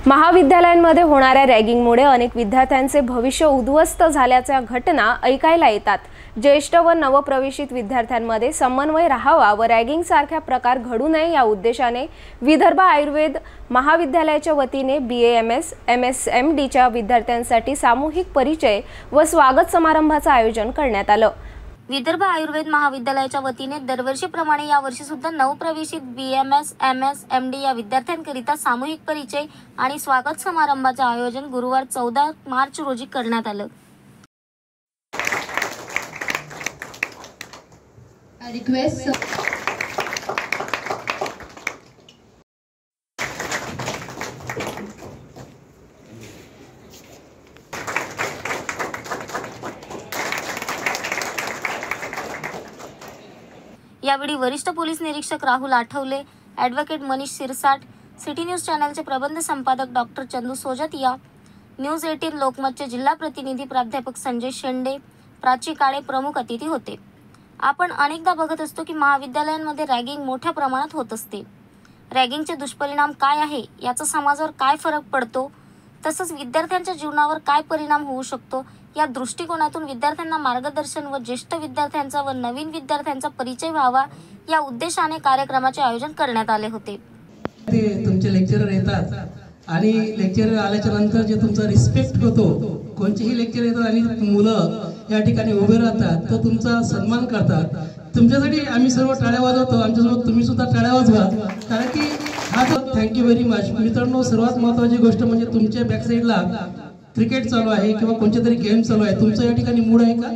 महाविद्यालयांमध्ये होणाऱ्या रॅगिंगमुळे अनेक विद्यार्थ्यांचे भविष्य उद्ध्वस्त झाल्याच्या घटना ऐकायला येतात। ज्येष्ठ व नवप्रवेशित विद्यार्थ्यांमध्ये समन्वय राहावा व रॅगिंग सारख्या प्रकार घडू नये या उद्देशाने विदर्भ आयुर्वेद महाविद्यालयाच्या वतीने BAMS MSMDच्या विद्यार्थ्यांसाठी सामूहिक परिचय व स्वागत समारंभाचे आयोजन करण्यात आलं। विदर्भ आयुर्वेद महाविद्यालयाच्या वतीने दरवर्षीप्रमाणे यावर्षी सुद्धा नवप्रवेशित BAMS MSMD या विद्यार्थ्यांकरिता सामूहिक परिचय आणि स्वागत समारंभाचे आयोजन गुरुवार 14 मार्च रोजी करण्यात आलं। यावेळी वरिष्ठ पोलीस निरीक्षक Rahul Athawale, advocate Manish Sirsat, city news चॅनलचे प्रबंध संपादक डॉक्टर चंदू सोजतिया, न्यूज 18 लोकमतचे जिल्हा प्रतिनिधी प्राध्यापक संजय शेंडे, प्राची काळे प्रमुख अतिथी होते। आपण अनेकदा बघत असतो की महाविद्यालयांमध्ये रॅगिंग मोठ्या प्रमाणात होत असते। रॅगिंगचे दुष्परिणाम काय आहे, याचा समाजावर काय फरक पडतो, तसंच विद्यार्थ्यांच्या जीवनावर काय परिणाम होऊ शकतो, या दृष्टिकोनातून विद्यार्थ्यांना मार्गदर्शन व ज्येष्ठ विद्यार्थ्यांचा व नवीन विद्यार्थ्यांचा परिचय व्हावा या उद्देशाने कार्यक्रमाचे आयोजन करण्यात आले होते। तुमचे लेक्चरर येतात आणि लेक्चरर आल्याच्या नंतर जे तुमचा रिस्पेक्ट होतो, कोणतेही लेक्चर येतात आणि मुलं या ठिकाणी उभे राहतात, तो तुमचा सन्मान करतात। तुमच्यासाठी आम्ही सर्व टाळ्या वाजवतो, आमच्यासोबत तुम्ही सुद्धा टाळ्या वाजवा, कारण की हा थँक्यू व्हेरी मच। मित्रांनो, सर्वात महत्त्वाची गोष्ट म्हणजे तुमच्या बॅक साईडला क्रिकेट चालू आहे किंवा कोणते तरी गेम चालू आहे, तुमचं या ठिकाणी मूड आहे का?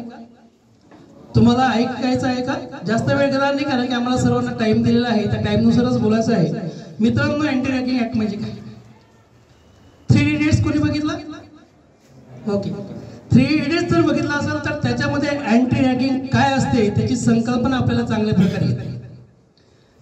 तुम्हाला ऐकायचं आहे का? जास्त वेळ घेणार नाही, कारण की आम्हाला सर्वांना टाइम दिलेला आहे, त्या टाइमनुसारच बोलायचं आहे। मित्रांनो, अँटी रॅगिंग ऍक्ट म्हणजे काय? 3 इडियट्स कोणी बघितला? ओके, 3 इडियट्स जर बघितला असेल तर त्याच्यामध्ये अँटी रॅगिंग काय असते त्याची संकल्पना आपल्याला चांगल्या प्रकारे येते।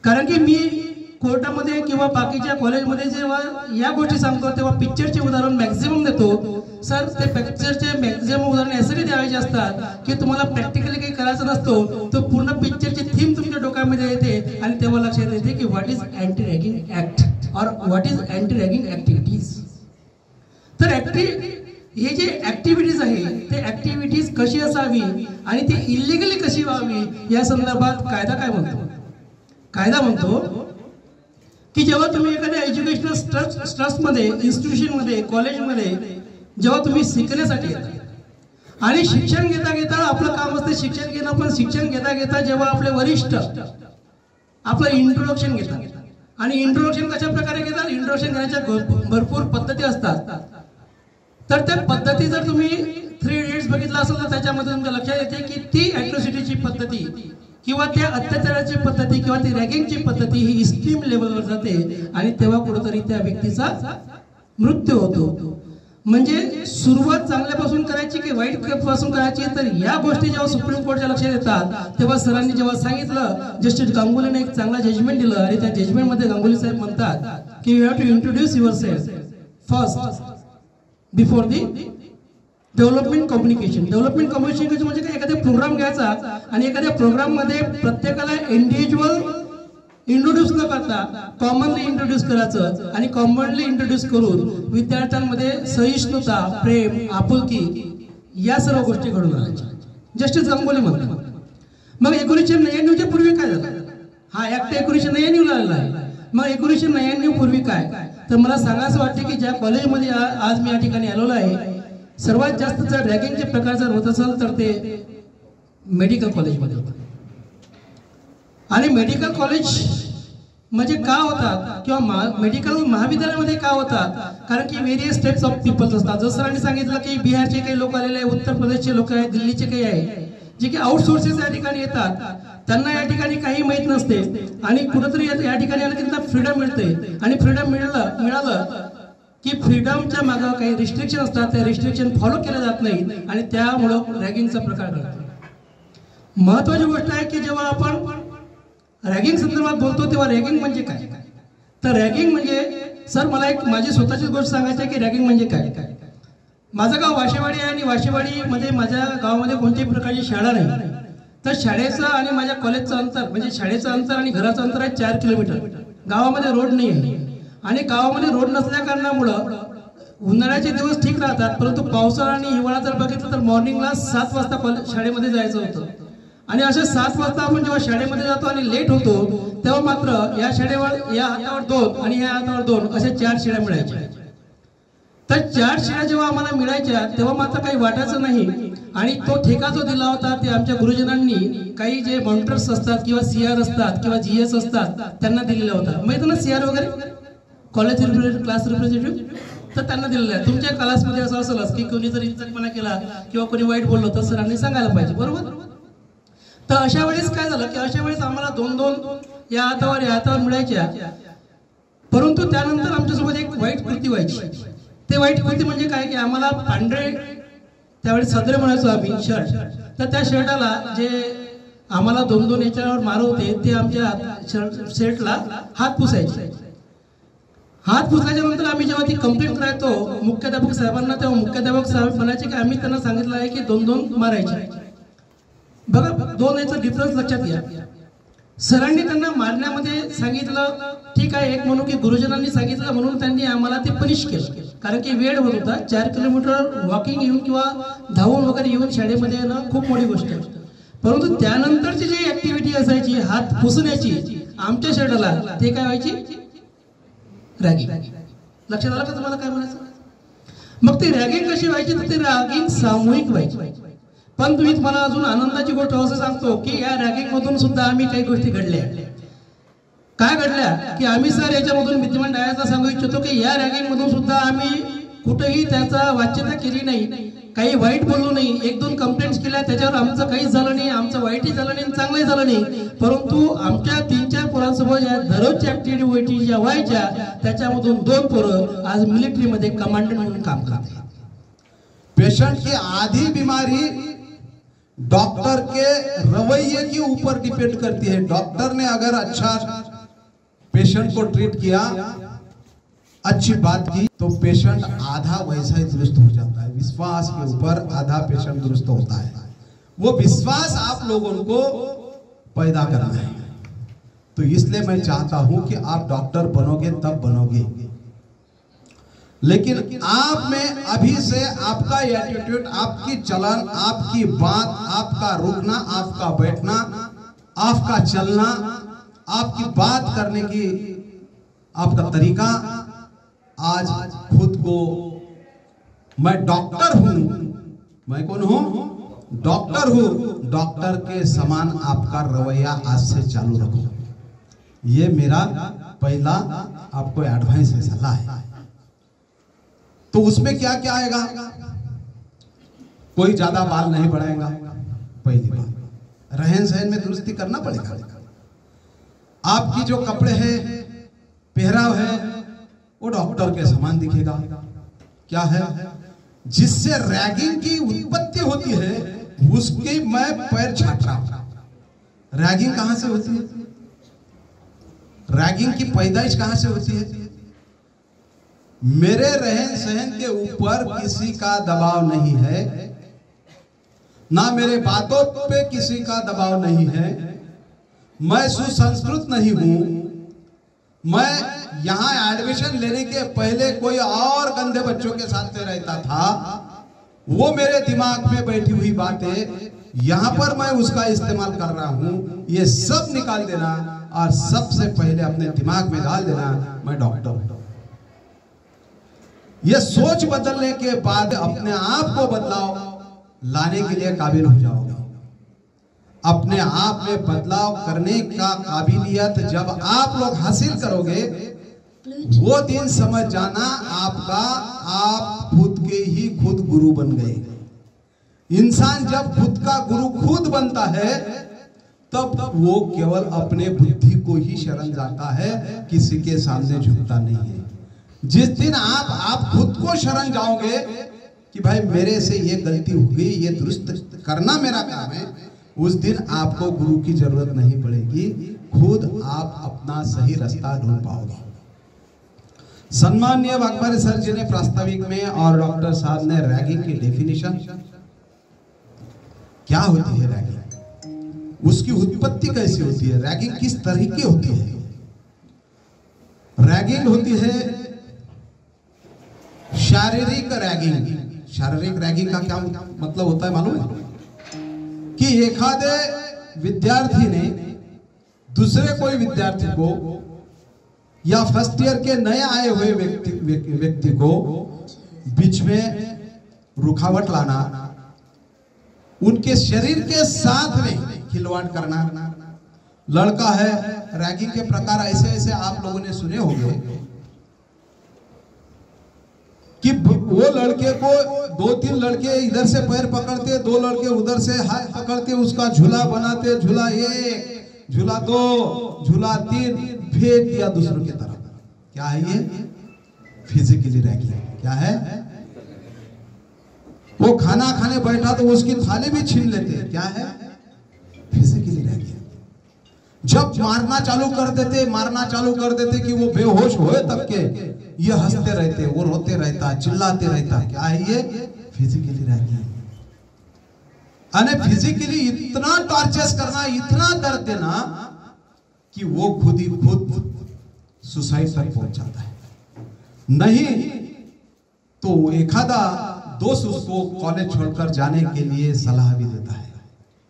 कारण की मी कोर्टामध्ये किंवा बाकीच्या कॉलेजमध्ये जेव्हा या गोष्टी सांगतो तेव्हा पिक्चरचे उदाहरण मॅक्झिमम देतो। सर, ते पिक्चरचे मॅक्झिमम उदाहरण यासाठी द्यायचे असतात की तुम्हाला प्रॅक्टिकली काही करायचं नसतो, तो पूर्ण पिक्चरची थीम तुमच्या डोक्यामध्ये येते आणि तेव्हा लक्षात येते की what is anti ragging act और व्हॉट इज अँटी रॅगिंग ऍक्टिव्हिटीज। तर हे जे ऍक्टिव्हिटीज आहे ते ऍक्टिव्हिटीज कशी असावी आणि ती इलिगली कशी व्हावी या संदर्भात कायदा काय म्हणतो? कायदा म्हणतो की जेव्हा तुम्ही एखाद्या एज्युकेशनल ट्रस्टमध्ये, इन्स्टिट्यूशनमध्ये, कॉलेजमध्ये जेव्हा तुम्ही शिकण्यासाठी येता आणि शिक्षण घेता घेता आपलं काम असते शिक्षण घेणं, पण शिक्षण घेता घेता जेव्हा आपले वरिष्ठ आपलं इंट्रोडक्शन घेतात आणि इंट्रोडक्शन कशा प्रकारे घेतात, इंट्रोडक्शन घेण्याच्या भरपूर पद्धती असतात। तर त्या पद्धती जर तुम्ही 3 इडियट्स बघितला असेल तर त्याच्यामध्ये तुमच्या लक्षात येते की ती ॲट्रॉसिटीची पद्धती किंवा त्या अत्याचाराची पद्धती किंवा ती रॅगिंगची पद्धती ही एक्स्ट्रीम लेवलवर जाते आणि तेव्हा कुठेतरी त्या व्यक्तीचा मृत्यू होतो। म्हणजे सुरुवात चांगल्यापासून करायची की वाईट पासून करायची, तर या गोष्टी जेव्हा सुप्रीम कोर्टच्या लक्षात येतात तेव्हा सरांनी जेव्हा सांगितलं, जस्टिस गांगुलीने एक चांगला जजमेंट दिलं आणि त्या जजमेंटमध्ये गांगुली साहेब म्हणतात की you have to introduce yourself first before the development communication. Development communication म्हणजे काय? एखादा प्रोग्राम घ्यायचा आणि एखाद्या प्रोग्राम मध्ये प्रत्येकाला इंडिव्हिज्युअल इंट्रोड्यूस न करता कॉमनली इंट्रोड्यूस करायचं आणि कॉमनली इंट्रोड्यूस करून विद्यार्थ्यांमध्ये सहिष्णुता, प्रेम, आपुलकी या सर्व गोष्टी घडून आणायच्या, जस्टिस गांगुली म्हणतात। मग 1999च्या पूर्वी काय झालं? हा ऍक्ट 1999 आलेला आहे। मग 1999 पूर्वी काय? तर मला सांगायचं वाटते की ज्या कॉलेजमध्ये आज मी या ठिकाणी आलेलो आहे, सर्वात जास्त जर रॅगिंगचे प्रकार जर होत असेल तर ते मेडिकल कॉलेजमध्ये होतात। आणि मेडिकल कॉलेज म्हणजे का होतात किंवा मेडिकल महाविद्यालयामध्ये का होतात? कारण की व्हेरियस टाइप्स ऑफ पीपल्स असतात। जसं सरांनी सांगितलं की बिहारचे काही लोक आलेले आहे, उत्तर प्रदेशचे लोक आहेत, दिल्लीचे काही आहे, जे की आउटसोर्सेस या ठिकाणी येतात, त्यांना या ठिकाणी काही माहीत नसते आणि कुठेतरी या ठिकाणी आलं की त्यांना फ्रीडम मिळते आणि फ्रीडम मिळालं की फ्रीडमच्या मागे काही रिस्ट्रिक्शन असतात, त्या रिस्ट्रिक्शन फॉलो केले जात नाही आणि त्यामुळं रॅगिंगचा प्रकार घडतो। महत्त्वाची गोष्ट आहे की जेव्हा आपण रॅगिंग संदर्भात बोलतो तेव्हा रॅगिंग म्हणजे काय? तर रॅगिंग म्हणजे, सर मला एक माझी स्वतःची गोष्ट सांगायची आहे की रॅगिंग म्हणजे काय? माझं गाव वाशेवाडी आहे आणि वाशेवाडीमध्ये माझ्या गावामध्ये कोणत्याही प्रकारची शाळा नाही, तर शाळेचं आणि माझ्या कॉलेजचं अंतर म्हणजे शाळेचं अंतर आणि घराचं अंतर आहे 4 किलोमीटर। गावामध्ये रोड नाही आहे आणि गावामध्ये रोड नसल्या कारणामुळं उन्हाळ्याचे दिवस ठीक राहतात, परंतु पावसाळा आणि हिवाळा जर बघितलं तर मॉर्निंगला 7 वाजता शाळेमध्ये जायचं होतं. आणि अशा 7 वाजता आपण जेव्हा शाळेमध्ये जातो आणि लेट होतो, तेव्हा मात्र या शाळेवर या हातावर 2 आणि या हातावर 2 अशा 4 शिड्या मिळायच्या. तर 4 शिड्या जेव्हा आम्हाला मिळायच्या तेव्हा मात्र काही वाटायचं नाही. आणि तो ठेका जो दिला होता ते आमच्या गुरुजनांनी काही जे मॉनिटर्स असतात किंवा सीआर असतात किंवा जीएस असतात त्यांना दिलेला होता. माहिती ना सीआर वगैरे, कॉलेज रिप्रेझेंटेटिव्ह, क्लास रिप्रेझेंटेटिव्ह, तर त्यांना दिलेलं आहे. तुमच्या क्लासमध्ये असं असेलच की कोणी जर इंचकपणा केला किंवा कोणी वाईट बोललो तर सरांनी सांगायला पाहिजे, बरोबर. तर अशा वेळेस काय झालं की अशा वेळेस आम्हाला 2-2 या हातावर मिळायच्या. परंतु त्यानंतर आमच्यासोबत एक वाईट कृती व्हायची. ते वाईट कृती म्हणजे काय की आम्हाला पांढरे त्यावेळेस सदरे म्हणायचो आम्ही शर्ट, तर त्या शर्टाला जे आम्हाला 2-2 याच्यावर मार होते ते आमच्या शर्टला हात पुसायचे. हात पुसल्याच्या नंतर आम्ही जेव्हा ती कंप्लेंट करायचो मुख्याध्यापक साहेबांना, तेव्हा मुख्याध्यापक साहेब म्हणायचे की आम्ही त्यांना सांगितलं आहे की 2-2 मारायचे. बघा 2 याचा डिफरन्स लक्षात घ्या. सरांनी त्यांना मारण्यामध्ये सांगितलं ठीक आहे, एक म्हणून की गुरुजनांनी सांगितलं म्हणून त्यांनी आम्हाला ते पनिश केलं, कारण की वेळ होत होता. 4 किलोमीटर वॉकिंग येऊन किंवा धावून वगैरे येऊन शाळेमध्ये येणं खूप मोठी गोष्ट आहे. परंतु त्यानंतरची जी ऍक्टिव्हिटी असायची हात पुसण्याची आमच्या शर्टाला, ते काय व्हायची, रॅगिंग. लक्षात आलं का तुम्हाला काय म्हणायचं. मग ती रॅगिंग कशी व्हायची, तर ती रॅगिंग सामूहिक व्हायची. पण तुम्ही मला अजून आनंदाची गोष्ट असं सांगतो की या रॅगिंग मधून सुद्धा आम्ही काही गोष्टी घडल्या. काय घडल्या की आम्ही सर याच्यामधून विद्यमान डायरेक्टरला सांगू इच्छितो की या रॅगिंग मधून सुद्धा आम्ही कुठेही त्याचा वाच्यता केली नाही, काही वाईट बोललो नाही. 1-2 कंप्लेंट्स केल्या, त्याच्यावर आमचं काहीच झालं नाही, आमचं वाईटही झालं नाही चांगलंही झालं नाही. परंतु आमच्या 3-4 पोरांसोबत या दररोजच्या ऍक्टिव्हिटी ज्या व्हायच्या त्याच्यामधून 2 पोरं आज मिलिटरीमध्ये कमांडंट म्हणून काम करतात. पेशेंट की आधी बीमारी डॉक्टर के रवैये के ऊपर डिपेंड करती है. डॉक्टर ने अगर अच्छा पेशेंट को ट्रीट किया, अच्छी बात की, तो पेशेंट आधा वैसा ही दुरुस्त हो जाता है. विश्वास के ऊपर आधा पेशेंट दुरुस्त होता है. वो विश्वास आप लोगों को पैदा करना है. तो इसलिए मैं चाहता हूं कि आप डॉक्टर बनोगे तब बनोगे, लेकिन आप में अभी से आपका एटीट्यूड, आपकी चलन, आपकी बात, आपका रुकना, आपका बैठना, आपका चलना, आपकी बात करने की आपका तरीका, आज खुद को मैं डॉक्टर हूं, मैं कौन हूं, डॉक्टर हूं, डॉक्टर के समान आपका रवैया आज से चालू रखो. ये मेरा पहला आपको एडवाइस है, सलाह है. तो उसमें क्या क्या आएगा, कोई ज्यादा बाल नहीं बढ़ाएगा. पहली बात, रहन सहन में दुरुस्ती करना पड़ेगा. आपकी जो कपड़े हैं, पहराव है, वो डॉक्टर के समान दिखेगा. क्या है, जिससे रैगिंग की उत्पत्ति होती है उसके मैं पैर छाट रहा हूं. रैगिंग कहां से होती है, रैगिंग की पैदाइश कहां से होती है. मेरे रहन सहन के ऊपर किसी का दबाव नहीं है, ना मेरे बातों पे किसी का दबाव नहीं है. मैं सुसंस्कृत नहीं हूं. मैं यहां एडमिशन लेने के पहले कोई और गंदे बच्चों के साथ में रहता था. वो मेरे दिमाग में बैठी हुई बातें यहां पर मैं उसका इस्तेमाल कर रहा हूं. ये सब निकाल देना और सबसे पहले अपने दिमाग में डाल देना मैं डॉक्टर हूं. ये सोच बदलने के बाद अपने आप को बदलाव लाने के लिए काबिल हो जाओगे. अपने आप में बदलाव करने का काबिलियत जब आप लोग हासिल करोगे, वो दिन समझ जाना आपका, आप खुद के ही खुद गुरु बन गए. इंसान जब खुद का गुरु खुद बनता है तब वो केवल अपने बुद्धि को ही शरण जाता है, किसी के सामने झुकता नहीं है. जिस दिन आप खुद को शरण जाओगे कि भाई मेरे से ये गलती हो गई, ये दुरुस्त करना मेरा काम है, उस दिन आपको गुरु की जरूरत नहीं पड़ेगी. खुद आप अपना सही रास्ता ढूंढ पाओगे. सम्माननीय वाघमारे सर जी ने प्रास्ताविक में और डॉक्टर साहब ने रैगिंग की डेफिनेशन, क्या होती है रैगिंग, उसकी उत्पत्ति कैसी होती है, रैगिंग किस तरह की होती है, रैगिंग होती है शारीरिक रैगिंग। शारीरिक रैगिंग का क्या मतलब होता है मालूम है? कि एखादे विद्यार्थी ने दूसरे कोई विद्यार्थी को या फर्स्ट ईयर के नए आए हुए व्यक्ति को बीच में रुकावट लाना, उनके शरीर के साथ में खिलवाड़ करना। लड़का है, रैगिंग के प्रकार ऐसे ऐसे आप लोगों ने सुने होंगे कि वो लड़के को 2-3 लड़के इधर से पैर पकड़ते, 2 लड़के उधर से हाथ पकड़ते, उसका झूला बनाते, झूला 1, झूला 2, झूला 3 फेंक दिया दूसरों की तरफ। क्या है ये? Physically ragging. क्या है? वो खाना खाने बैठा तो उसकी थाली भी छीन लेते। क्या है? Physically ragging. जब मारना चालू कर देते कि वो बेहोश होए तब के ये हंसते रहते, वो रोते रहता, चिल्लाते रहता। क्या है ये? Physically ragging. अने फिजिकली इतना टॉर्चर करना, इतना दर्द देना कि वो खुद सुसाइड तक पहुंच जाता है। नहीं तो एखादा दोस्त उसको कॉलेज छोड़कर जाने के लिए सलाह भी देता है।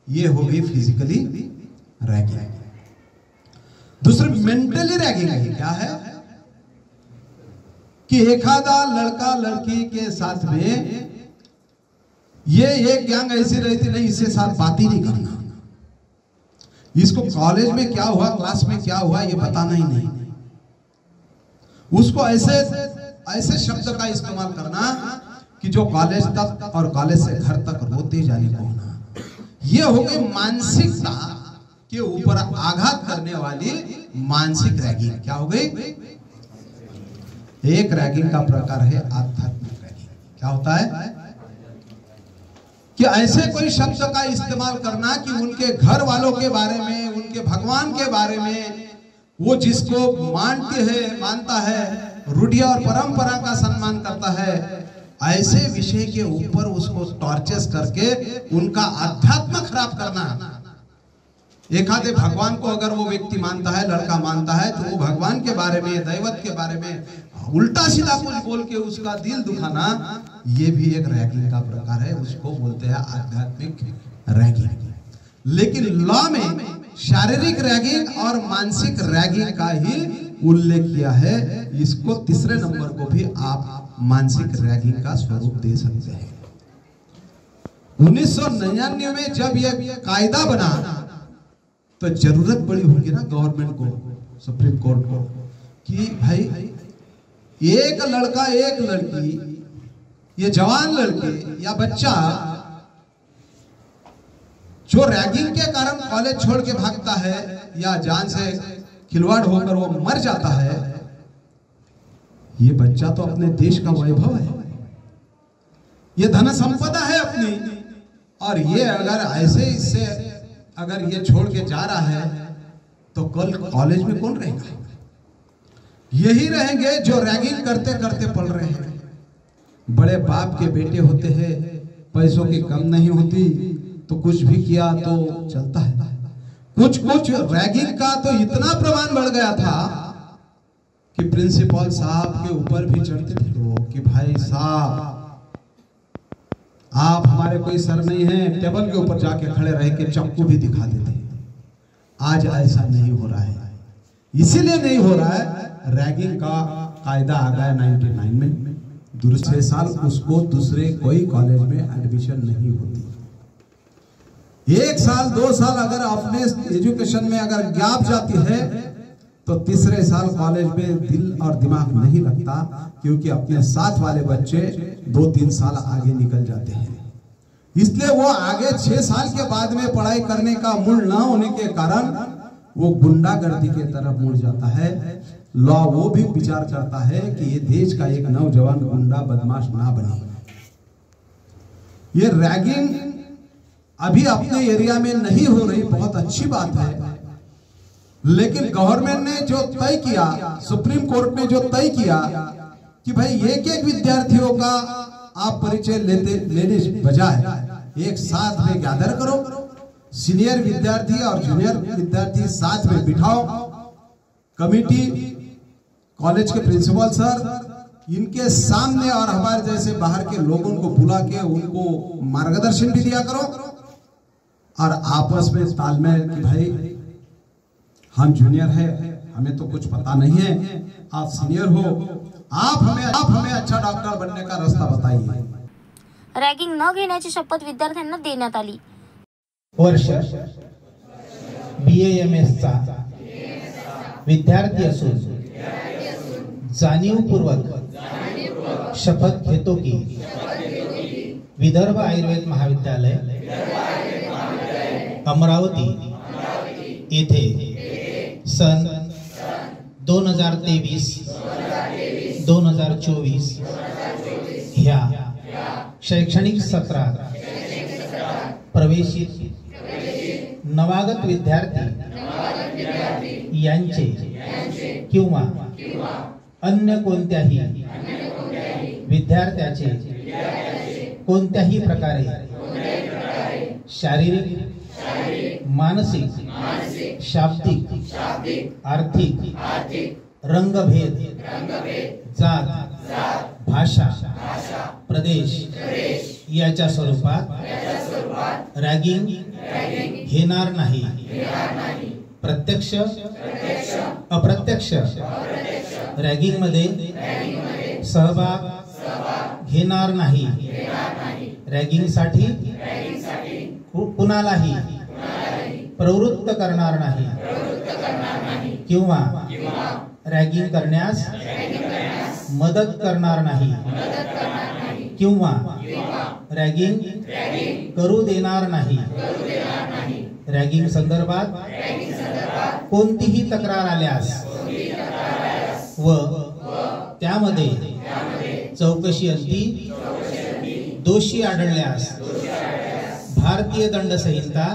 ये हो गई फिजिकली रैगिंग। दूसरी मेंटली रैगिंग है। क्या है? कि एखादा लड़का लड़की के साथ में ये एक गैंग ऐसी रहती, नहीं इससे साथ बात ही नहीं करना, इसको कॉलेज में क्या हुआ, क्लास में क्या हुआ ये बताना ही नहीं, उसको ऐसे शब्द का इस्तेमाल करना कि जो कॉलेज तक और कॉलेज से घर तक रोते जाने को होना। ये हो गई मानसिकता के ऊपर आघात करने वाली मानसिक रैगिंग। क्या हो गई? एक रैगिंग का प्रकार है आध्यात्मिक रैगिंग। क्या होता है? कि ऐसे कोई शब्द का इस्तेमाल करना कि उनके घर वालों के बारे में, उनके भगवान के बारे में, वो जिसको मानता है, रूढ़ी और परंपरा का सम्मान करता है, ऐसे विषय के ऊपर उसको टॉर्चर करके उनका अध्यात्म खराब करना। एखादे भगवान को अगर वो व्यक्ति मानता है, लड़का मानता है, तो वो भगवान के बारे में, दैवत के बारे में उल्टा सीधा कुछ बोल के उसका दिल दुखाना, ये भी एक रैगिंग का प्रकार है। उसको बोलते हैं आध्यात्मिक रैगिंग। लेकिन लॉ में शारीरिक रैगिंग और मानसिक रैगिंग का ही उल्लेख किया है। इसको तीसरे नंबर को भी आप मानसिक रैगिंग का स्वरूप दे सकते हैं। 1999 में जब यह कायदा बना तो जरूरत पड़ी होगी ना गवर्नमेंट को, सुप्रीम कोर्ट को, कि भाई एक लड़का एक लड़की, ये जवान लड़के या बच्चा जो रैगिंग के कारण कॉलेज छोड़ के भागता है या जान से खिलवाड़ होकर वो मर जाता है, ये बच्चा तो अपने देश का वैभव है, ये धन संपदा है अपनी, और ये अगर ऐसे इससे अगर ये छोड़ के जा रहा है तो कल कॉलेज में कौन रहेगा? यही रहेंगे जो रैगिंग करते करते पल रहे हैं। बड़े बाप के बेटे होते हैं, पैसों की कम नहीं होती, तो कुछ भी किया तो चलता है। कुछ रैगिंग का तो इतना प्रमाण बढ़ गया था कि प्रिंसिपल साहब के ऊपर भी चढ़ते थे लोग कि भाई साहब आप हमारे कोई सर नहीं है, टेबल के ऊपर जाके खड़े रह के चाकू भी दिखा देते। आज ऐसा नहीं हो रहा है। इसीलिए नहीं हो रहा है, रैगिंग का कायदा आ गया 99 में। दूसरे साल उसको दूसरे कोई कॉलेज में एडमिशन नहीं होती। 1 साल 2 साल अगर अपने एजुकेशन में अगर गैप जाती है तो तीसरे साल कॉलेज में दिल और दिमाग नहीं लगता, क्योंकि अपने साथ वाले बच्चे 2-3 साल आगे निकल जाते हैं। इसलिए वो आगे 6 साल के बाद में पढ़ाई करने का मूड ना होने के कारण वो गुंडागर्दी के तरफ मुड़ जाता है। लॉ वो भी विचार करता है कि ये देश का एक नौजवान गुंडा बदमाश ना बने। ये रैगिंग अभी अपने एरिया में नहीं हो रही, बहुत अच्छी बात है, लेकिन गवर्नमेंट ने जो तय किया, सुप्रीम कोर्ट ने जो तय किया कि भाई एक विद्यार्थियों का आप परिचय लेने बजाय एक साथ में गैदर करो, सीनियर विद्यार्थी और जूनियर विद्यार्थी साथ में बिठाओ, कमिटी कॉलेज के प्रिंसिपल सर, इनके सामने और हमारे जैसे बाहर के लोगों को बुला के उनको मार्गदर्शन भी दिया करो और आपस में तालमेल कि भाई हम जूनियर है, हमें तो कुछ पता नहीं है, आप सीनियर हो, आप हमें अच्छा डॉक्टर बनने का रास्ता बताइए। रॅगिंग न घेण्याची शपथ विद्यार्थ्यांना देण्यात आली। वर्ष BAMS चा विद्यार्थी असून जाणीवपूर्वक शपथ घेतो की विदर्भ आयुर्वेद महाविद्यालय अमरावती येथे सन 2023-2024 ह्या शैक्षणिक सत्रात प्रवेशित नवागत विद्यार्थी यांचे किंवा अन्य कोणत्याही विद्यार्थ्याचे कोणत्याही प्रकारे शारीरिक, मानसिक, शाब्दिक, आर्थिक, रंगभेद, जात, भाषा, प्रदेश याच्या स्वरूपात रॅगिंग घेणार नाही। प्रत्यक्ष अप्रत्यक्ष रॅगिंग मध्ये सहभाग घेणार नाही। रॅगिंग साठी कुणालाही प्रवृत्त करणार नाही किंवा रॅगिंग करण्यास मदत करणार नाही किंवा रॅगिंग करू देणार नाही। रॅगिंग संदर्भात कोणतीही तक्रार आल्यास व त्यामध्ये चौकशी अंती दोषी आढळल्यास भारतीय दंड संहिता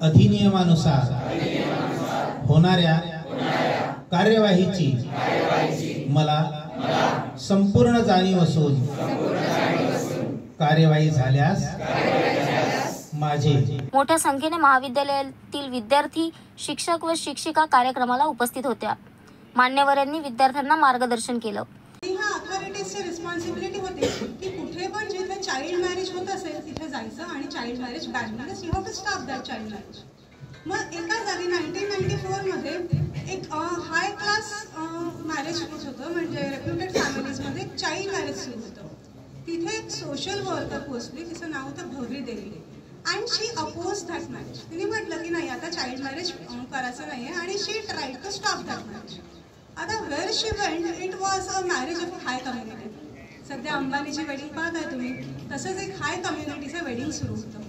अधिनियमानुसार होणाऱ्या कार्यवाहीची मला संपूर्ण जाणीव असून कार्यवाही झाल्यास माझे मोठ्या संख्येने महाविद्यालयातील विद्यार्थी, शिक्षक व शिक्षिका कार्यक्रमाला उपस्थित होत्या। मान्यवरांनी विद्यार्थ्यांना मार्गदर्शन केलं। ह्या अथॉरिटीजची रिस्पॉन्सिबिलिटी होती की कुठे पण जिथे चाइल्ड मॅरेज होत असेल तिथे जायचं आणि चाइल्ड मॅरेज बॅन करायचं। You have to stop that child marriage. मग एका जागी 1994 मध्ये एक हाय क्लास मॅरेज होत होतं, म्हणजे रेप्युटेड फॅमिलीजमध्ये चाइल्ड मॅरेज सुरू होतं। तिथे एक सोशल वर्कर पोहोचली, तिचं नाव होतं Bhanwari Devi, and she oppose that marriage. तिने म्हटलं की नाही आता चाइल्ड मॅरेज करायचं नाही आहे आणि she try to stop that marriage. आता where she went, it was a marriage of high community. सध्या अंबानीची वेडिंग पाहताय तुम्ही, तसंच एक हाय कम्युनिटीचं वेडिंग सुरू होतं।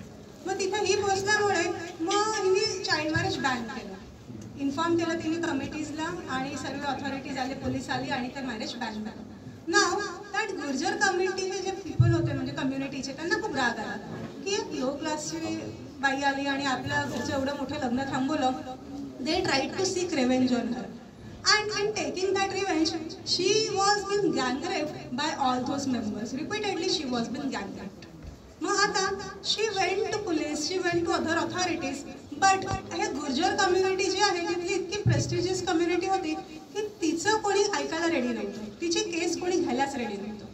मग तिथे ही पोहोचल्यामुळे मग हिने चाइल्ड मॅरेज बॅन केलं, इन्फॉर्म केलं तिने कमिटीजला आणि सर्व ऑथॉरिटीज आले, पोलीस आली आणि ते मॅरेज बॅन झालं। Now that Gurjar कम्युनिटीचे J people होते म्हणजे कम्युनिटीचे, त्यांना खूप राग आला की एक लो क्लासची बाई आली आणि आपल्या घरचं एवढं मोठं लग्न थांबवलं। They tried to seek revenge on her. And in taking that revenge, she was being gang raped by all those members. Repeatedly, she was being gang raped. मग आता she went to police, she went to other authorities, but हे Gurjar community जी आहे तिथली इतकी prestigious community होती की तिचं कोणी ऐकायला रेडी नव्हतं, तिची केस कोणी घ्यायलाच रेडी नव्हतं.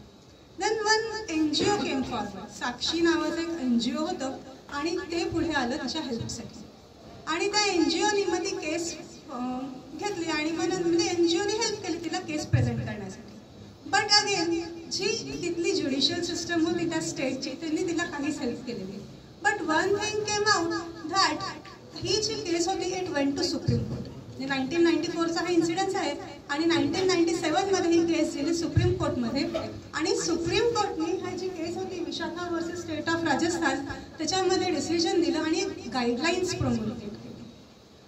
Then one NGO came forward, Sakshi नावाचं एक NGO होतं आणि ते पुढे आलं तिच्या हेल्पसाठी आणि त्या NGOनी मग ती केस घेतली आणि मग NGOने हेल्प केली तिला केस प्रेझेंट करण्यासाठी. बट अगेन जी तिथली ज्युडिशियल सिस्टम होती त्या स्टेटची, त्यांनी तिला काहीच हेल्प केलेली. But one thing came out that ही जी केस होती it went to Supreme Court. 1994चा हा इन्सिडन्स आहे आणि 1997 मध्ये ही केस गेली सुप्रीम कोर्टमध्ये आणि सुप्रीम कोर्टने हा जी केस होती Vishakha versus state of Rajasthan त्याच्यामध्ये डिसिजन दिलं आणि guidelines promoted.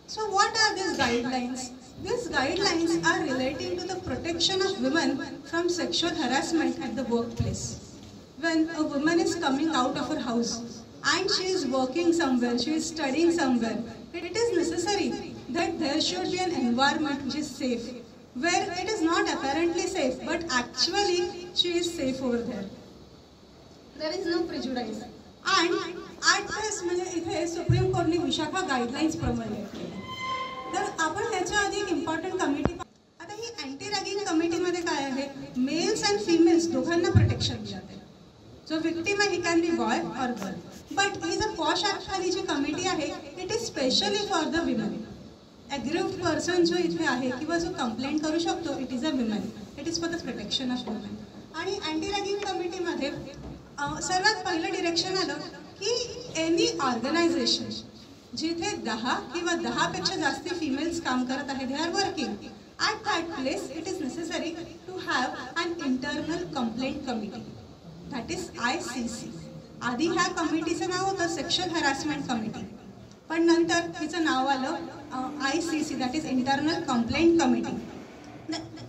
So what are these guidelines? These guidelines are relating to the protection of women from sexual harassment at the workplace. When a woman is coming out of her house and she is working somewhere, she is studying somewhere, it is necessary that there should be an environment which is safe, where it is not apparently safe, but actually she is safe over there. There is no prejudice. And at this म्हणजे इथे supreme कोर्टने Vishakha guidelines प्रमाणे तर आपण ह्याच्या आधी एक important committee, आता ही anti ragging कमिटीमध्ये काय आहे, मेल्स अँड फिमेल्स दोघांना प्रोटेक्शन जाते. जो विक्टिम आहे, he can be boy or girl. But ही जर पॉश ऍक्ट खाली जी कमिटी आहे, it is specially for the women. Aggrieved person जो इथे आहे किंवा जो कंप्लेंट करू शकतो, it is a women. It is for the protection of women. आणि अँटी रॅगिंग कमिटीमध्ये सर्वात पहिलं डिरेक्शन आलं की एनी ऑर्गनायझेशन जिथे 10 किंवा 10पेक्षा जास्त फिमेल्स काम करत आहे, they are working at that place, it is necessary to have an internal complaint committee, that is ICC. आधी ह्या कमिटीचं नाव होतं सेक्शुअल हॅरॅसमेंट कमिटी, पण नंतर तिचं नाव आलं ICC, that is internal complaint committee.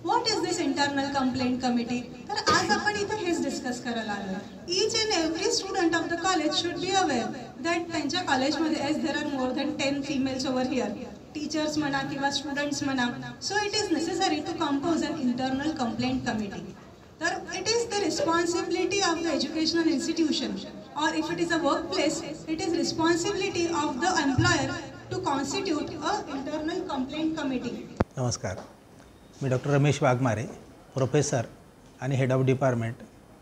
What is this internal complaint committee? तर आज आपण इथे हेच डिस्कस करायला आलो. Each and every student of the college should be aware that त्यांच्या कॉलेजमध्ये as there are more than 10 females over here, teachers म्हणा किंवा स्टुडंट्स म्हणा. So it is necessary to compose an internal complaint committee. तर it is the responsibility of the educational institution, or if it is a workplace, it is responsibility of the employer to constitute a internal complaint committee. नमस्कार, मी doctor Ramesh Waghmare, professor आणि head of department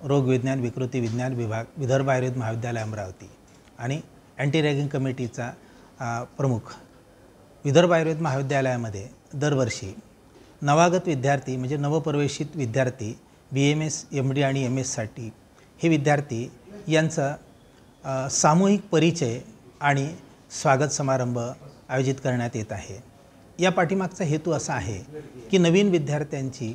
रोगविज्ञान विकृती विज्ञान विभाग, विदर्भ आयुर्वेद महाविद्यालय अमरावती आणि anti ragging कमिटीचा प्रमुख. विदर्भ आयुर्वेद महाविद्यालयामध्ये दरवर्षी नवागत विद्यार्थी म्हणजे नवप्रवेशित विद्यार्थी BMS, MD आणि MS साठी हे विद्यार्थी यांचा सामूहिक परिचय आणि स्वागत समारंभ आयोजित करण्यात येत आहे. या पाठीमागचा हेतू असा आहे की नवीन विद्यार्थ्यांची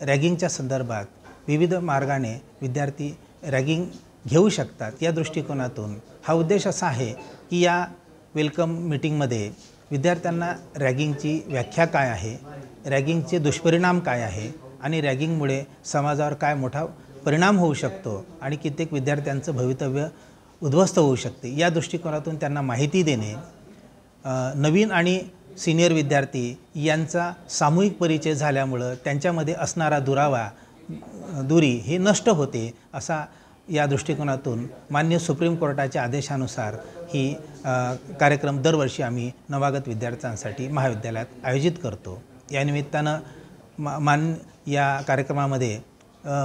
रॅगिंगच्या संदर्भात विविध मार्गाने विद्यार्थी रॅगिंग घेऊ शकतात, या दृष्टिकोनातून हा उद्देश असा आहे की या वेलकम मीटिंगमध्ये विद्यार्थ्यांना रॅगिंगची व्याख्या काय आहे, रॅगिंगचे दुष्परिणाम काय आहे आणि रॅगिंगमुळे समाजावर काय मोठा परिणाम होऊ शकतो आणि कित्येक विद्यार्थ्यांचं भवितव्य उद्ध्वस्त होऊ शकते, या दृष्टिकोनातून त्यांना माहिती देणे, नवीन आणि सिनियर विद्यार्थी यांचा सामूहिक परिचय झाल्यामुळं त्यांच्यामध्ये असणारा दुरी हे नष्ट होते, असा या दृष्टिकोनातून मान्य सुप्रीम कोर्टाच्या आदेशानुसार ही कार्यक्रम दरवर्षी आम्ही नवागत विद्यार्थ्यांसाठी महाविद्यालयात आयोजित करतो. या निमित्तानं या कार्यक्रमामध्ये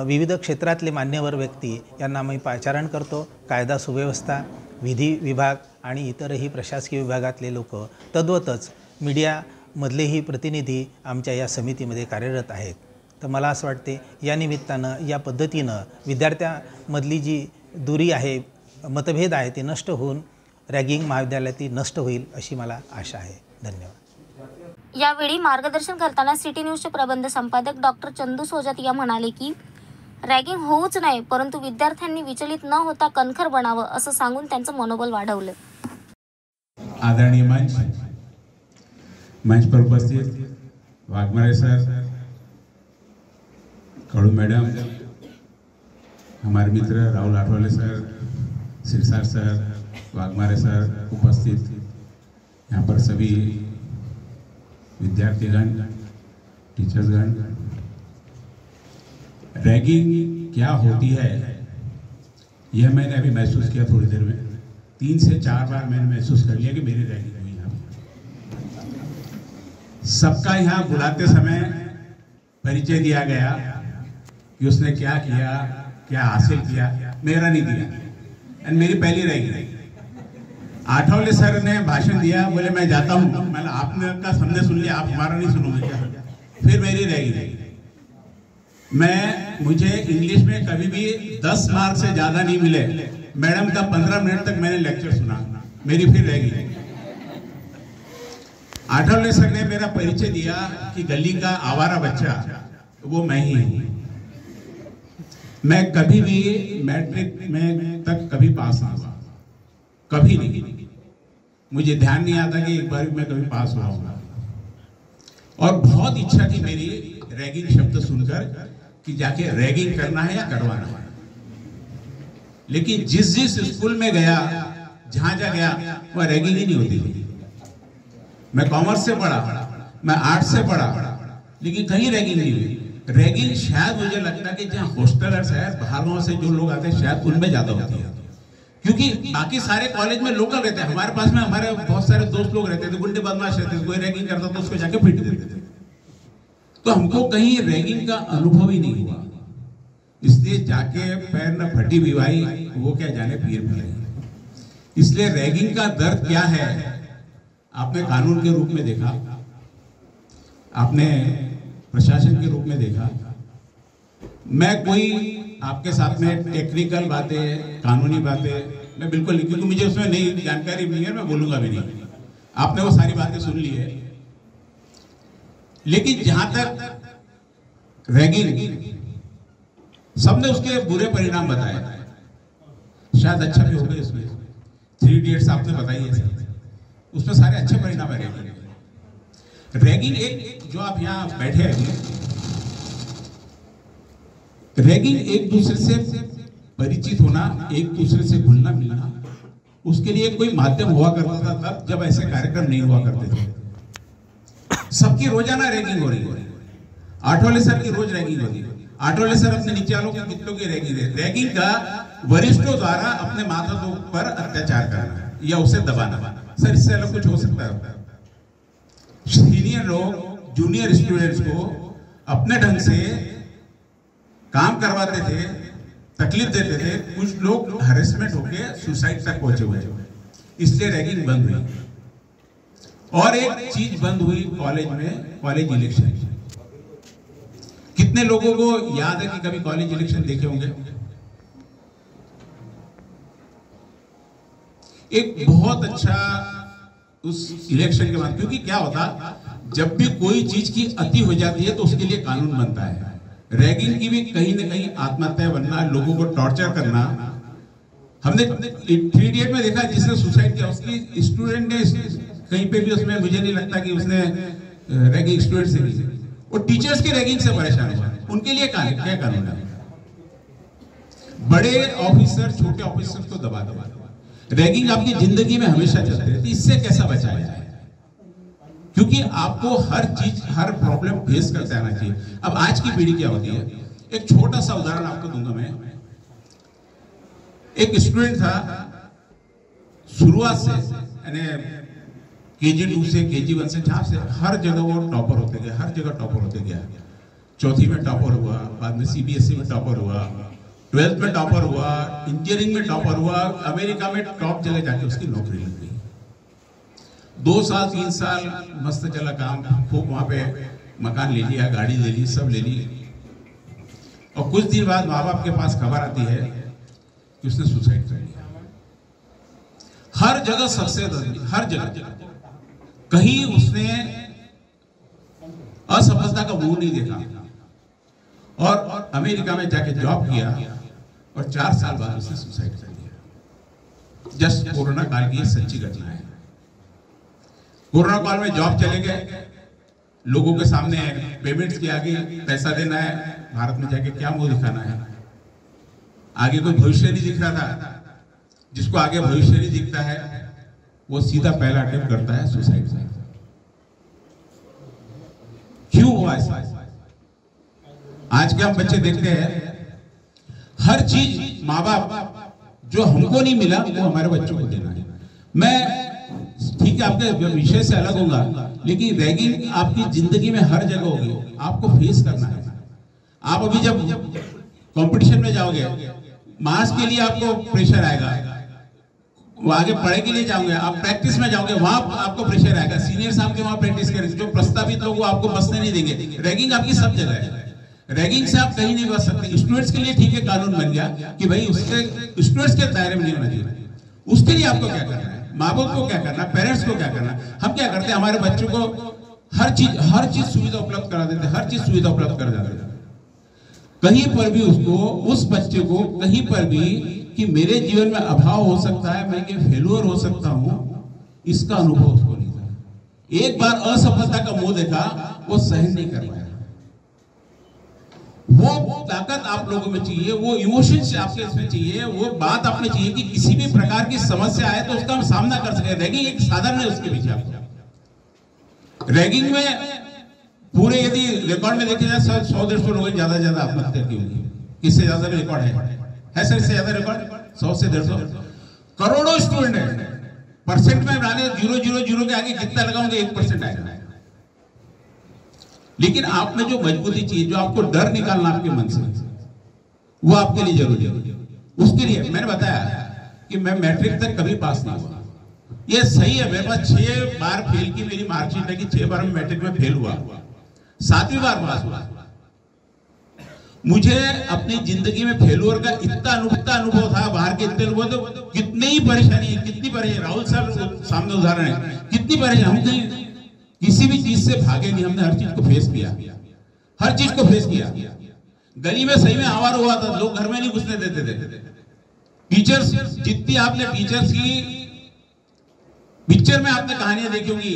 विविध क्षेत्रातले मान्यवर व्यक्ती यांना आम्ही पाचारण करतो. कायदा सुव्यवस्था, विधी विभाग आणि इतरही प्रशासकीय विभागातले लोक, तद्वतच मीडियामधलेही प्रतिनिधी आमच्या या समितीमध्ये कार्यरत आहेत. तर मला असं वाटते या निमित्तानं या पद्धतीनं विद्यार्थ्यांमधली जी दुरी आहे, मतभेद आहे, ते नष्ट होऊन रॅगिंग महाविद्यालयातील नष्ट होईल अशी मला आशा आहे. धन्यवाद. यावेळी मार्गदर्शन करताना सिटी न्यूजचे प्रबंध संपादक डॉक्टर चंदू सोजतिया म्हणाले की रॅगिंग होऊच नये, परंतु विद्यार्थ्यांनी विचलित न होता कणखर बनावं असं सांगून त्यांचं मनोबल वाढवलं. आदरणीय मंच पर उपस्थित वाघमारे सर, कड़ू मैडम, हमारे मित्र Rahul Athawale sir, Sirsat sir, Waghmare sir, उपस्थित यहाँ पर सभी विद्यार्थीगण, टीचर्सगण, रैगिंग क्या होती है यह मैंने अभी महसूस किया. थोड़ी देर में 3 से 4 बार मैंने महसूस कर लिया कि मेरी रैगिंग हुई. यहाँ सबका यहाँ बुलाते समय परिचय दिया गया कि उसने क्या किया, क्या हासिल किया. मेरा नहीं दिया, एंड मेरी पहली रैगिंग. आठवले सर ने भाषण दिया, बोले मैं जाता हूँ. मैंने आपने का हमने सुन लिया, आप हमारा नहीं सुनोगे क्या? फिर मेरी रैगिंग. मुझे इंग्लिश में कभी भी 10 मार्क से ज्यादा नहीं मिले. मैडम का 15 मिनट तक मैंने लेक्चर सुना, मेरी फिर रैगिंग. आठवले सर ने मेरा परिचय दिया कि गली का आवारा बच्चा वो मैं ही हूं. मैं कभी भी मैट्रिक में तक कभी पास नहीं हुआ, कभी नहीं. मुझे ध्यान नहीं आता कि एक बार मैं कभी पास हुआ होगा. और बहुत इच्छा थी मेरी रैगिंग शब्द सुनकर कि जाके रैगिंग करना है या करवाना है. लेकिन जिस स्कूल में गया, जहां गया, वह रैगिंग ही नहीं होती. मैं कॉमर्स से पढ़ा, मैं आर्ट्स से पढ़ा, लेकिन कहीं रैगिंग नहीं हुई. रैगिंग शायद मुझे लगता है कि जहाँ हॉस्टलर्स है, बाहर गांव से जो लोग आते हैं, शायद उनमें ज्यादा होती है. क्योंकि बाकी सारे कॉलेज में लोकल रहते हैं. हमारे पास में हमारे बहुत सारे दोस्त लोग रहते थे, गुंडे बदमाश रहते थे. कोई रैगिंग करता तो उसको जाके पीट देते थे. तो हमको कहीं रैगिंग का अनुभव ही नहीं हुआ, इसलिए जाके पैर न फटी विवाही वो क्या जाने पीर भलाई। इसलिए रैगिंग का दर्द क्या है आपने कानून के रूप में देखा, आपने प्रशासन के रूप में देखा। मैं कोई आपके साथ में टेक्निकल बातें, कानूनी बातें मैं बिल्कुल नहीं, क्योंकि मुझे उसमें नई जानकारी नहीं है, मैं बोलूंगा भी नहीं। आपने वो सारी बातें सुन ली है। लेकिन जहां तक रैगिंग, सबने उसके बुरे परिणाम बताए, शायद अच्छा भी हो गया। उसमें 3 इडियट्स आपने बताई है, उसमें सारे अच्छे परिणाम है। रैगिंग एक, जो आप यहाँ बैठे हैं, रैगिंग एक दूसरे से परिचित होना, एक दूसरे से घुलना मिलना, उसके लिए कोई माध्यम हुआ करता था तब जब ऐसे कार्यक्रम नहीं हुआ करते थे। सबकी रोजाना रैगिंग हो रही है। आठवले सर की रोज रैगिंग होती है। आठवले सर अपने नीचे वालों की कितनों की रैगिंग है। रैगिंग का वरिष्ठों द्वारा अपने माता पर अत्याचार करना या उसे दबाना। सर इससे अलग कुछ हो सकता है? सीनियर लोग जूनियर स्टूडेंट्स को अपने ढंग से काम करवाते थे, तकलीफ देते थे। कुछ लोग हैरेसमेंट होके सुसाइड तक पहुंचे हुए, इसलिए रैगिंग बंद हुई। और एक चीज बंद हुई कॉलेज में, कॉलेज इलेक्शन। कितने लोगों को याद है कि कभी कॉलेज इलेक्शन देखे होंगे? एक बहुत अच्छा उस इलेक्शन के बाद, क्योंकि क्या होता, जब भी कोई चीज की अति हो जाती है तो उसके लिए कानून बनता है। रैगिंग की भी कहीं ना कहीं आत्महत्या बनना, लोगों को टॉर्चर करना। हमने 3 इडियट में देखा, जिसने सुसाइड किया उसकी स्टूडेंट ने कहीं पे भी, उसमें मुझे नहीं लगता कि उसने रैगिंग स्टूडेंट से की, वो टीचर्स की रैगिंग से परेशान हुआ। उनके लिए क्या कानून है? बड़े ऑफिसर छोटे ऑफिसर को दबा दबा। रैगिंग आपकी जिंदगी में हमेशा चलती रहती है। इससे कैसा बचाया जाए? क्योंकि आपको हर चीज, हर प्रॉब्लम फेस करते आना चाहिए। अब आज की पीढ़ी क्या होती है, एक छोटा सा उदाहरण आपको दूंगा मैं। एक स्टूडेंट था, शुरुआत से यानी KG2 से KG1 से, जहां से हर जगह वो टॉपर होते गए, हर जगह टॉपर होते गया। 4वीं में टॉपर हुआ, बाद में CBSE में टॉपर हुआ, 12th में टॉपर हुआ, इंजीनियरिंग में टॉपर हुआ, अमेरिका में टॉप जगह जाके उसकी नौकरी लग गई। 2 साल 3 साल मस्त चला काम, खूब वहां पे मकान ले लिया, गाड़ी ले ली, सब ले ली। और कुछ दिन बाद माँ बाप के पास खबर आती है कि उसने सुसाइड कर लिया। हर जगह सक्सेस, हर जगह। कहीं उसने असफलता का मुंह नहीं देखा और अमेरिका में जाके जॉब किया और 4 साल बाद उसने सुसाइड कर लिया। जस्ट कोरोना काल की सच्ची घटना है। कोरोना काल में जॉब चले गए, लोगों के सामने पेमेंट्स की आगे पैसा देना है, भारत में जाके क्या मुंह दिखाना है? आगे कोई भविष्य नहीं दिख रहा था। जिसको आगे भविष्य नहीं दिखता है वो सीधा पहला अटेम्प्ट करता है सुसाइड से। क्यों हुआ ऐसा? आज के हम बच्चे देखते हैं, हर चीज माँ बाप जो हमको नहीं मिला वो हमारे बच्चों को देना है। मैं ठीक है आपके विषय से अलग होगा, लेकिन रैगिंग आपकी जिंदगी में हर जगह होगी, आपको फेस करना है। आप अभी जब कंपटीशन में जाओगे, मार्क्स के लिए आपको प्रेशर आएगा, वो आगे पढ़ाई के लिए जाओगे, आप प्रैक्टिस में जाओगे, वहां आपको प्रेशर आएगा। सीनियर साहब के वहां प्रैक्टिस करेंगे, जो प्रस्तावित लोग वो आपको बसने नहीं देंगे। रैगिंग आपकी सब जगह है। रैगिंग से आप कहीं नहीं बच सकते। स्टूडेंट्स के लिए ठीक है, कानून बन गया कि भाई उसके स्टूडेंट्स के दायरे में नहीं होना चाहिए। उसके लिए आपको क्या करना है? माँ बाप को क्या करना, पेरेंट्स को क्या करना? हम क्या करते हैं, हमारे बच्चों को हर चीज सुविधा उपलब्ध करा देते, हर चीज सुविधा उपलब्ध कर देते। कहीं पर भी उसको, उस बच्चे को कहीं पर भी कि मेरे जीवन में अभाव हो सकता है, मैं फेल्यूर हो सकता हूं, इसका अनुभव उसको नहीं था। एक बार असफलता का मुंह देखा, वो सहन नहीं कर पाया। वो ताकत आप लोगों में चाहिए, वो इमोशन से आपके इसमें चाहिए, वो बात आपने चाहिए कि किसी भी प्रकार की समस्या आए तो उसका हम सामना कर सके। रैगिंग एक साधन है उसके पीछे। आपको रैगिंग में पूरे यदि रिकॉर्ड में देखे जाए 100-150 लोगों की ज्यादा आत्महत्या की होगी। इससे ज्यादा भी रिकॉर्ड है सर, इससे ज्यादा रिकॉर्ड 100 से 150 करोड़ों स्टूडेंट है। परसेंट में डाले 0.00 के आगे कितना लगाओगे? 1% आएगा। लेकिन आप में जो मजबूती चाहिए, जो आपको डर निकालना आपके मन से, वो आपके लिए जरूरी है। उसके लिए मैंने बताया कि मैं मैट्रिक तक कभी पास नहीं हुआ। ये सही है, मेरे पास 6 बार फेल की मेरी मार्कशीट है कि 6 बार मैं मैट्रिक में फेल हुआ, 7वीं बार पास हुआ। मुझे अपनी जिंदगी में फेलुअर का इतना अनुभव था, बाहर के इतने लोग, तो कितनी ही परेशानी है, कितनी परेशानी। राहुल साहब सामने उदाहरण है, कितनी परेशानी। हम कहीं किसी भी चीज से भागे नहीं, हमने हर चीज को फेस किया, हर चीज को फेस किया। गली में सही में आवार हुआ था, लोग घर में नहीं घुसने देते थे। टीचर्स, जितनी आपने टीचर्स की पिक्चर में आपने कहानियां देखी होंगी,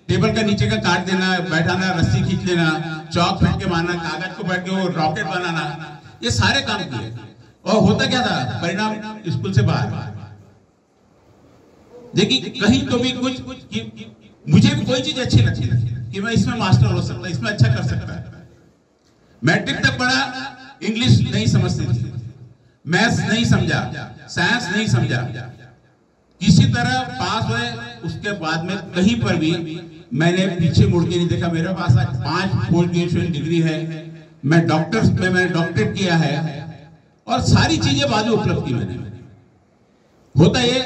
टेबल का नीचे का काट देना, बैठाना, रस्सी खींच लेना, चौक फेंक के मारना, कागज को बैठ के वो रॉकेट बनाना, ये सारे काम किए। और होता क्या था, परिणाम स्कूल से बाहर। देखिए कहीं तो भी कुछ मुझे भी कोई चीज अच्छी लगती है कि मैं इसमें मास्टर हो सकता, इसमें अच्छा कर सकता है। मैट्रिक तक पढ़ा, इंग्लिश नहीं समझती थी, मैथ्स नहीं समझा, साइंस नहीं समझा, किसी तरह पास हुए। उसके बाद में कहीं पर भी मैंने पीछे मुड़ के नहीं देखा। मेरे पास आज 5 पोस्ट ग्रेजुएशन डिग्री है, मैं डॉक्टरेट किया है, और सारी चीजें बाद में उपलब्ध की मैंने। होता ये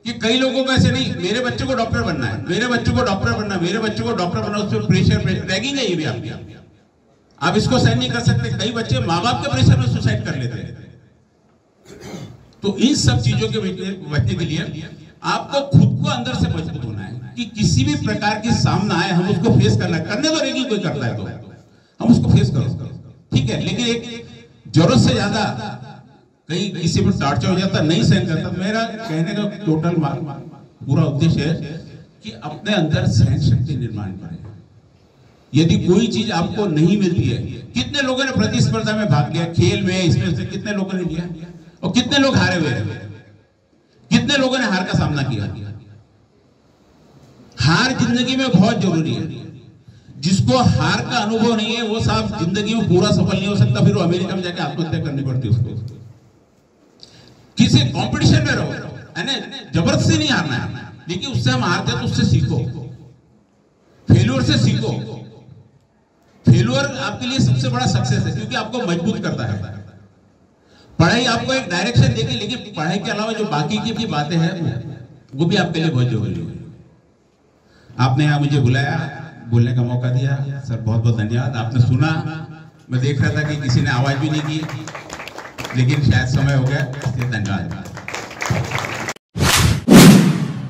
कि कई लोगों को ऐसे नहीं, मेरे बच्चे को डॉक्टर बनना है, मेरे बच्चे को डॉक्टर बनना, मेरे बच्चे को डॉक्टर बनना, उस पर प्रेशर रैगिंग है ये भी आपकी, आप इसको सहन नहीं कर सकते। कई बच्चे माँ बाप के प्रेशर में सुसाइड कर लेते हैं। तो इन सब चीजों के बचने के लिए आपको खुद को अंदर से मजबूत होना है कि किसी भी प्रकार की सामना आए हम उसको फेस करना, करने तो रैगिंग कोई करता है तो हम उसको फेस करो, ठीक है। लेकिन एक जरूरत से ज्यादा कहीं किसी पर टॉर्चर हो जाता, नहीं सहन करता। मेरा कहने का टोटल पूरा उद्देश्य है कि अपने अंदर सहन शक्ति निर्माण करें। यदि कोई चीज आपको नहीं मिलती है, कितने लोगों ने प्रतिस्पर्धा में भाग लिया, खेल में, इसमें से कितने लोगों ने लिया, और कितने लोग हारे हुए हैं, कितने लोगों ने हार का सामना किया। हार जिंदगी में बहुत जरूरी है। जिसको हार का अनुभव नहीं है वो साहब जिंदगी में पूरा सफल नहीं हो सकता, फिर वो अमेरिका में जाके आत्महत्या करनी पड़ती है उसको। किसी कंपटीशन में रहो, है ना, जबरदस्ती नहीं हारना है, लेकिन उससे हम हारते हैं तो उससे सीखो, फेल्योर से सीखो। फेल्योर आपके लिए सबसे बड़ा सक्सेस है, क्योंकि आपको मजबूत करता है। पढ़ाई आपको एक डायरेक्शन देगी, लेकिन पढ़ाई के अलावा जो बाकी की भी बातें हैं वो भी आपके लिए बहुत जरूरी है। आपने यहाँ मुझे बुलाया, बोलने का मौका दिया, सर बहुत बहुत धन्यवाद। आपने सुना, मैं देख रहा था कि किसी ने आवाज भी नहीं की, लेकिन शायद समय हो गया, इसलिए धन्यवाद।